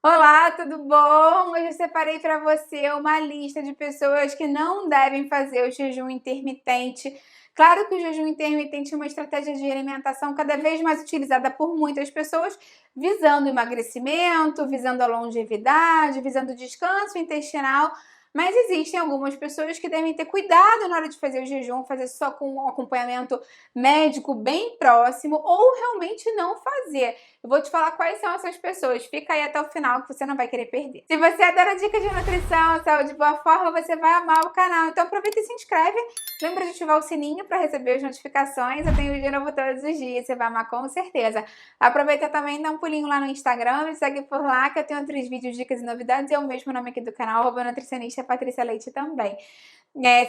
Olá, tudo bom? Hoje eu separei para você uma lista de pessoas que não devem fazer o jejum intermitente. Claro que o jejum intermitente é uma estratégia de alimentação cada vez mais utilizada por muitas pessoas, visando emagrecimento, visando a longevidade, visando descanso intestinal. Mas existem algumas pessoas que devem ter cuidado na hora de fazer o jejum, fazer só com um acompanhamento médico bem próximo ou realmente não fazer. Eu vou te falar quais são essas pessoas. Fica aí até o final que você não vai querer perder. Se você adora dicas de nutrição, saúde e boa forma, você vai amar o canal. Então aproveita e se inscreve. Lembra de ativar o sininho para receber as notificações. Eu tenho vídeo novo todos os dias. Você vai amar com certeza. Aproveita também e dá um pulinho lá no Instagram. Me segue por lá que eu tenho outros vídeos, dicas e novidades. É o mesmo nome aqui do canal, @nutricionista Patrícia Leite também.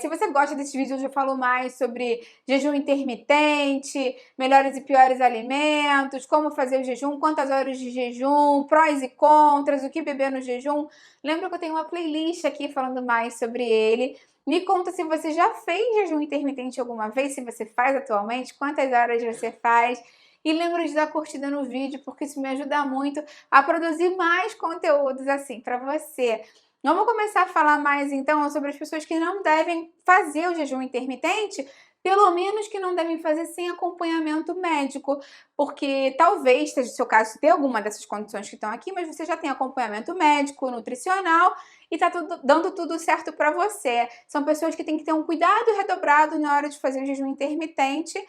Se você gosta desses vídeos, eu falo mais sobre jejum intermitente, melhores e piores alimentos, como fazer o jejum, quantas horas de jejum, prós e contras, o que beber no jejum. Lembra que eu tenho uma playlist aqui falando mais sobre ele. Me conta se você já fez jejum intermitente alguma vez, se você faz atualmente, quantas horas você faz. E lembra de dar curtida no vídeo, porque isso me ajuda muito a produzir mais conteúdos assim para você. Vamos começar a falar mais então sobre as pessoas que não devem fazer o jejum intermitente, pelo menos que não devem fazer sem acompanhamento médico, porque talvez seja o seu caso ter alguma dessas condições que estão aqui, mas você já tem acompanhamento médico, nutricional e tá dando tudo certo para você. São pessoas que têm que ter um cuidado redobrado na hora de fazer o jejum intermitente.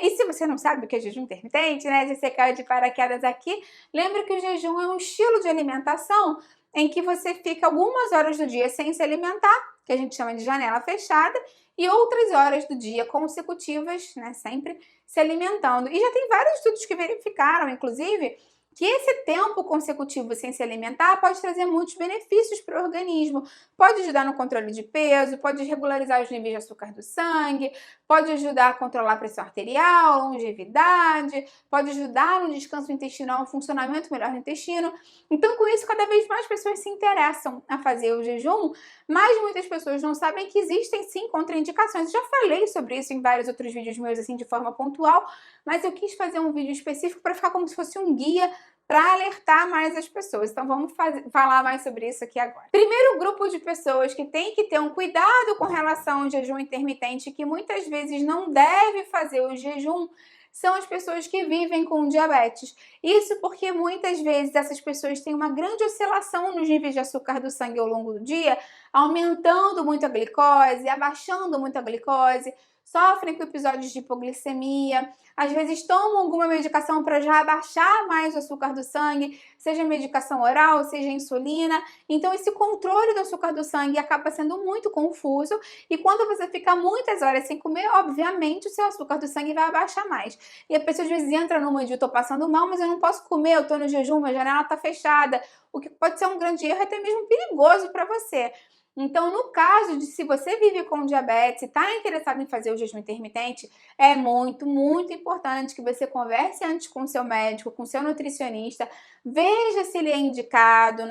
E se você não sabe o que é jejum intermitente, né? Se você caiu de paraquedas aqui, lembra que o jejum é um estilo de alimentação em que você fica algumas horas do dia sem se alimentar, que a gente chama de janela fechada, e outras horas do dia consecutivas, né, sempre se alimentando. E já tem vários estudos que verificaram, inclusive, que esse tempo consecutivo sem se alimentar pode trazer muitos benefícios para o organismo. Pode ajudar no controle de peso, pode regularizar os níveis de açúcar do sangue, pode ajudar a controlar a pressão arterial, longevidade, pode ajudar no descanso intestinal, um funcionamento melhor do intestino. Então, com isso, cada vez mais pessoas se interessam a fazer o jejum, mas muitas pessoas não sabem que existem sim contraindicações. Eu já falei sobre isso em vários outros vídeos meus, assim, de forma pontual, mas eu quis fazer um vídeo específico para ficar como se fosse um guia para alertar mais as pessoas. Então vamos falar mais sobre isso aqui agora. Primeiro grupo de pessoas que tem que ter um cuidado com relação ao jejum intermitente, que muitas vezes não deve fazer o jejum, são as pessoas que vivem com diabetes. Isso porque muitas vezes essas pessoas têm uma grande oscilação nos níveis de açúcar do sangue ao longo do dia, aumentando muito a glicose, abaixando muito a glicose, sofrem com episódios de hipoglicemia, às vezes tomam alguma medicação para já abaixar mais o açúcar do sangue, seja medicação oral, seja insulina. Então esse controle do açúcar do sangue acaba sendo muito confuso e quando você fica muitas horas sem comer, obviamente o seu açúcar do sangue vai abaixar mais. E a pessoa às vezes entra numa de eu tô passando mal, mas eu não posso comer, eu tô no jejum, a janela tá fechada, o que pode ser um grande erro, até mesmo perigoso para você. Então, no caso de se você vive com diabetes e está interessado em fazer o jejum intermitente, é muito, muito importante que você converse antes com o seu médico, com o seu nutricionista, veja se ele é indicado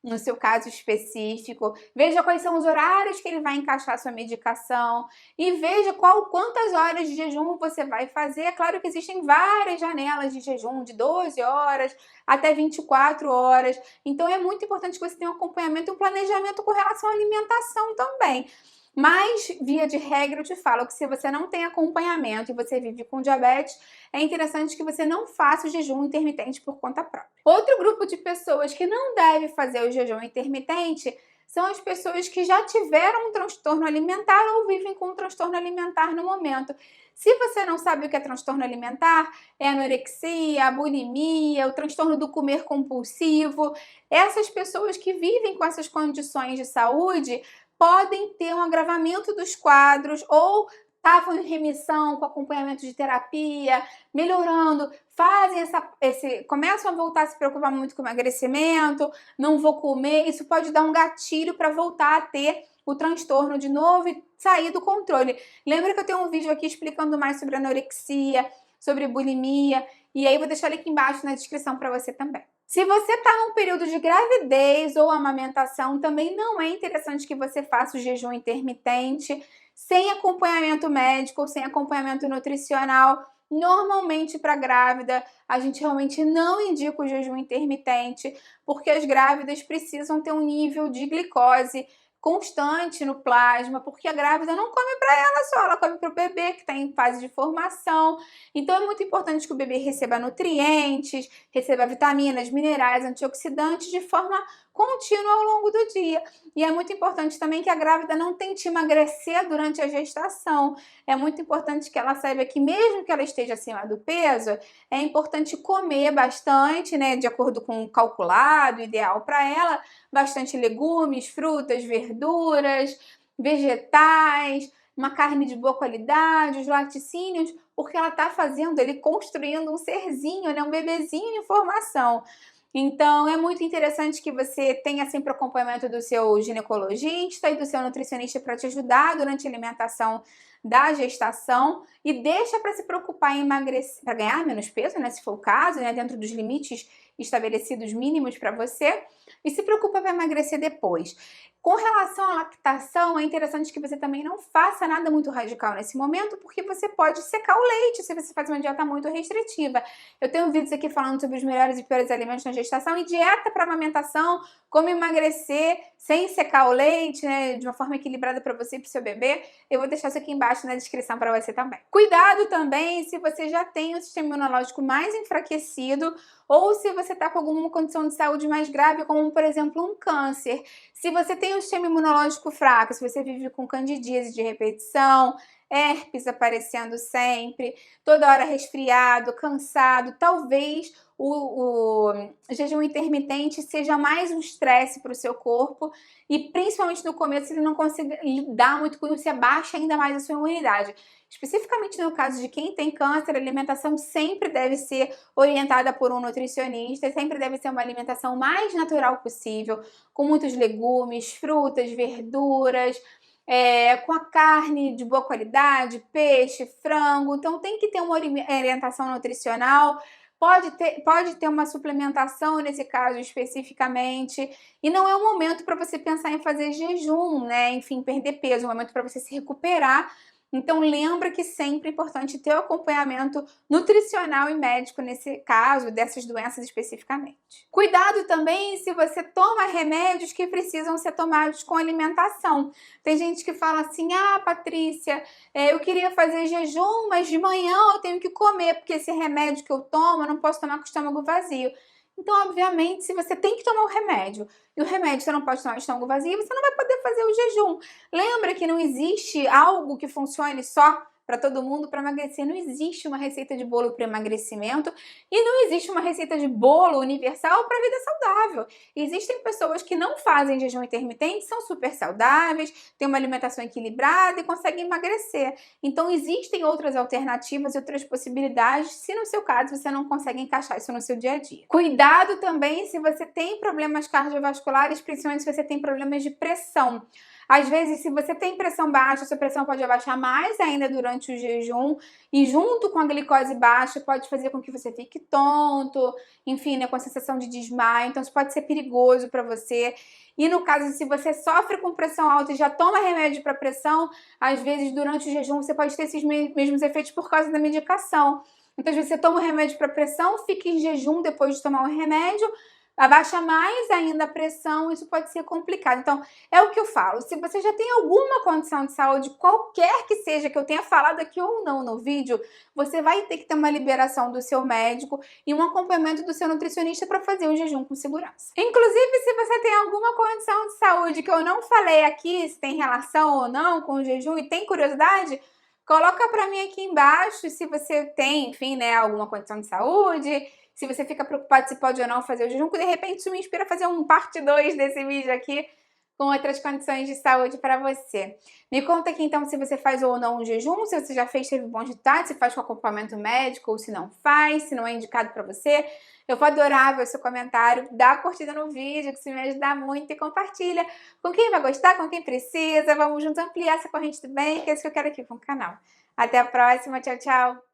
no seu caso específico, veja quais são os horários que ele vai encaixar a sua medicação e veja quantas horas de jejum você vai fazer. É claro que existem várias janelas de jejum, de 12 horas até 24 horas. Então é muito importante que você tenha um acompanhamento e um planejamento com relação à alimentação também. Mas, via de regra, eu te falo que se você não tem acompanhamento e você vive com diabetes, é interessante que você não faça o jejum intermitente por conta própria. Outro grupo de pessoas que não deve fazer o jejum intermitente são as pessoas que já tiveram um transtorno alimentar ou vivem com um transtorno alimentar no momento. Se você não sabe o que é transtorno alimentar, é anorexia, a bulimia, o transtorno do comer compulsivo, essas pessoas que vivem com essas condições de saúde podem ter um agravamento dos quadros ou estavam em remissão com acompanhamento de terapia, melhorando, começam a voltar a se preocupar muito com o emagrecimento, não vou comer, isso pode dar um gatilho para voltar a ter o transtorno de novo e sair do controle. Lembra que eu tenho um vídeo aqui explicando mais sobre anorexia, sobre bulimia, e aí vou deixar ele aqui embaixo na descrição para você também. Se você está num período de gravidez ou amamentação, também não é interessante que você faça o jejum intermitente sem acompanhamento médico ou sem acompanhamento nutricional, Normalmente, para grávida, a gente realmente não indica o jejum intermitente, porque as grávidas precisam ter um nível de glicose constante no plasma, porque a grávida não come para ela só, ela come para o bebê que está em fase de formação. Então é muito importante que o bebê receba nutrientes, receba vitaminas, minerais, antioxidantes de forma contínua ao longo do dia. E é muito importante também que a grávida não tente emagrecer durante a gestação. É muito importante que ela saiba que mesmo que ela esteja acima do peso, é importante comer bastante, né, de acordo com o calculado, ideal para ela, bastante legumes, frutas, verduras, vegetais, uma carne de boa qualidade, os laticínios, porque ela está fazendo, ele construindo um serzinho, né, um bebezinho em formação. Então, é muito interessante que você tenha sempre o acompanhamento do seu ginecologista e do seu nutricionista para te ajudar durante a alimentação da gestação e deixa para se preocupar em emagrecer, para ganhar menos peso, né, se for o caso, né, dentro dos limites estabelecidos mínimos para você, e se preocupa para emagrecer depois. Com relação à lactação, é interessante que você também não faça nada muito radical nesse momento, porque você pode secar o leite se você faz uma dieta muito restritiva. Eu tenho vídeos aqui falando sobre os melhores e piores alimentos na gestação e dieta para amamentação, como emagrecer sem secar o leite, né, de uma forma equilibrada para você e para o seu bebê. Eu vou deixar isso aqui embaixo na descrição para você também. Cuidado também se você já tem o sistema imunológico mais enfraquecido ou se você está com alguma condição de saúde mais grave, como por exemplo um câncer. Se você tem o sistema imunológico fraco, se você vive com candidíase de repetição, herpes aparecendo sempre, toda hora resfriado, cansado, talvez o jejum intermitente seja mais um estresse para o seu corpo e principalmente no começo ele não consegue lidar muito com isso e abaixa ainda mais a sua imunidade. Especificamente no caso de quem tem câncer, a alimentação sempre deve ser orientada por um nutricionista, sempre deve ser uma alimentação mais natural possível, com muitos legumes, frutas, verduras, com a carne de boa qualidade, peixe, frango. Então tem que ter uma orientação nutricional. Pode ter uma suplementação nesse caso especificamente, e não é um momento para você pensar em fazer jejum, né? Enfim, perder peso, é um momento para você se recuperar. Então lembra que sempre é importante ter o acompanhamento nutricional e médico nesse caso, dessas doenças especificamente. Cuidado também se você toma remédios que precisam ser tomados com alimentação. Tem gente que fala assim, ah, Patrícia, eu queria fazer jejum, mas de manhã eu tenho que comer, porque esse remédio que eu tomo, eu não posso tomar com o estômago vazio. Então, obviamente, se você tem que tomar o remédio e o remédio você não pode tomar com o estômago vazio, você não vai poder fazer o jejum. Lembra que não existe algo que funcione só para todo mundo para emagrecer. Não existe uma receita de bolo para emagrecimento e não existe uma receita de bolo universal para vida saudável. Existem pessoas que não fazem jejum intermitente, são super saudáveis, têm uma alimentação equilibrada e conseguem emagrecer. Então existem outras alternativas e outras possibilidades se no seu caso você não consegue encaixar isso no seu dia a dia. Cuidado também se você tem problemas cardiovasculares, principalmente se você tem problemas de pressão. Às vezes, se você tem pressão baixa, sua pressão pode abaixar mais ainda durante o jejum e junto com a glicose baixa pode fazer com que você fique tonto, enfim, né, com a sensação de desmaio. Então, isso pode ser perigoso para você. E no caso, se você sofre com pressão alta e já toma remédio para pressão, às vezes durante o jejum você pode ter esses mesmos efeitos por causa da medicação. Então, às vezes você toma o remédio para pressão, fica em jejum depois de tomar o remédio, abaixa mais ainda a pressão, isso pode ser complicado. Então, é o que eu falo, se você já tem alguma condição de saúde, qualquer que seja, que eu tenha falado aqui ou não no vídeo, você vai ter que ter uma liberação do seu médico e um acompanhamento do seu nutricionista para fazer o jejum com segurança. Inclusive, se você tem alguma condição de saúde que eu não falei aqui, se tem relação ou não com o jejum e tem curiosidade, coloca para mim aqui embaixo se você tem, enfim, né, alguma condição de saúde, se você fica preocupado se pode ou não fazer o jejum, que de repente isso me inspira a fazer um parte 2 desse vídeo aqui com outras condições de saúde para você. Me conta aqui então se você faz ou não um jejum, se você já fez, teve bons resultados, se faz com acompanhamento médico ou se não faz, se não é indicado para você. Eu vou adorar ver o seu comentário, dá curtida no vídeo, que isso me ajuda muito, e compartilha com quem vai gostar, com quem precisa. Vamos juntos ampliar essa corrente do bem, que é isso que eu quero aqui com o canal. Até a próxima, tchau, tchau!